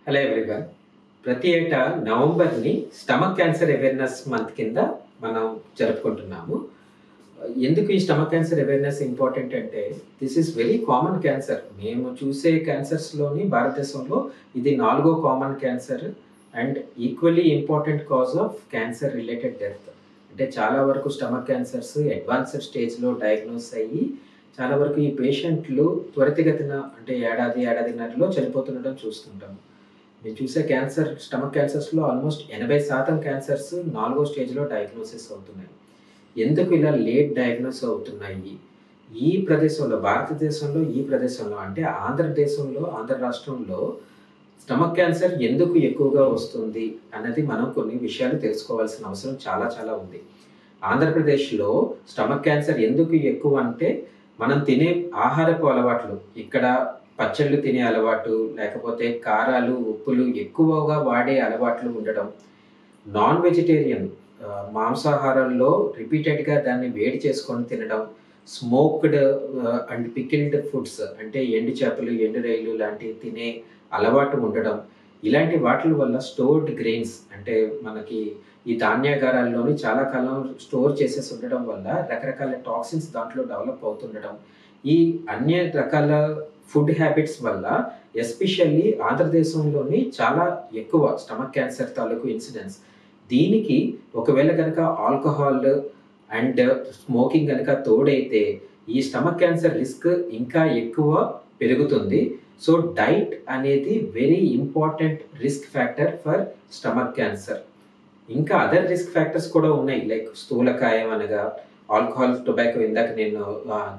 Hello everyone. ప్రతి ఏటా నవంబర్ని stomach cancer awareness month కింద మనం జరుపుకుంటున్నాము. ఎందుకు ఈ స్టమక్ క్యాన్సర్ అవేర్నెస్ ఇంపార్టెంట్ అంటే this is very common cancer. మేము చూసే క్యాన్సర్స్లోని భారతదేశంలో ఇది 4వ common cancer and equally important cause of cancer related death. అంటే చాలా వరకు స్టమక్ క్యాన్సర్స్ అడ్వాన్స్డ్ స్టేజ్లో డయాగ్నోస్ అయ్యి చాలా వరకు ఈ పేషెంట్లు త్వరితగతిన అంటే ఏడాదిన్నరలో చనిపోతుండడం చూస్తుంటాం. మీరు చూసే క్యాన్సర్ స్టమక్ క్యాన్సర్స్లో ఆల్మోస్ట్ 80% క్యాన్సర్స్ 4వ స్టేజ్లో డయాగ్నోసిస్ అవుతున్నాయి. ఎందుకు ఇలా లేట్ డయాగ్నోస్ అవుతున్నాయి? ఈ ప్రదేశంలో భారతదేశంలో ఈ ప్రదేశంలో అంటే ఆంధ్ర రాష్ట్రంలో స్టమక్ క్యాన్సర్ ఎందుకు ఎక్కువగా వస్తుంది అన్నది మనం కొన్ని విషయాలు తెలుసుకోవాల్సిన అవసరం చాలా చాలా ఉంది. ఆంధ్రప్రదేశ్లో స్టమక్ క్యాన్సర్ ఎందుకు ఎక్కువ అంటే మనం తినే ఆహారపు అలవాట్లు, ఇక్కడ పచ్చళ్ళు తినే అలవాటు, లేకపోతే కారాలు, ఉప్పులు ఎక్కువగా వాడే అలవాట్లు ఉండడం, నాన్ వెజిటేరియన్ మాంసాహారంలో రిపీటెడ్గా దాన్ని వేడి చేసుకొని తినడం, స్మోక్డ్ అండ్ పికిల్డ్ ఫుడ్స్ అంటే ఎండు చేపలు, ఎండు రొయ్యలు లాంటివి తినే అలవాటు ఉండడం, ఇలాంటి వాటి వల్ల స్టోర్డ్ గ్రెయిన్స్ అంటే మనకి ఈ ధాన్యాగారాల్లోని చాలా కాలం స్టోర్ చేసేసి ఉండడం వల్ల రకరకాల టాక్సిన్స్ దాంట్లో డెవలప్ అవుతుండడం, ఈ అన్ని రకాల ఫుడ్ హ్యాబిట్స్ వల్ల ఎస్పెషల్లీ ఆంధ్రదేశంలోని చాలా ఎక్కువ స్టమక్ క్యాన్సర్ తాలూకు ఇన్సిడెన్స్. దీనికి ఒకవేళ కనుక ఆల్కహాల్ అండ్ స్మోకింగ్ కనుక తోడైతే ఈ స్టమక్ క్యాన్సర్ రిస్క్ ఇంకా ఎక్కువ పెరుగుతుంది. సో డైట్ అనేది very important risk factor for stomach cancer. ఇంకా అదర్ రిస్క్ ఫ్యాక్టర్స్ కూడా ఉన్నాయి, లైక్ స్థూలకాయం అనగా ఆల్కహాల్, టొబాకో ఇందాక నేను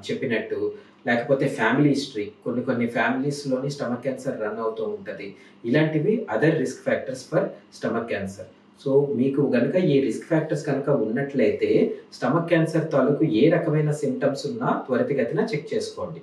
చెప్పినట్టు, లేకపోతే ఫ్యామిలీ హిస్టరీ, కొన్ని ఫ్యామిలీస్లోని స్టమక్ క్యాన్సర్ రన్ అవుతూ ఉంటుంది. ఇలాంటివి other risk factors for stomach cancer. So మీకు కనుక ఈ రిస్క్ ఫ్యాక్టర్స్ కనుక ఉన్నట్లయితే స్టమక్ క్యాన్సర్ తాలూకు ఏ రకమైన సిమ్టమ్స్ ఉన్నా త్వరితగతిన చెక్ చేసుకోండి.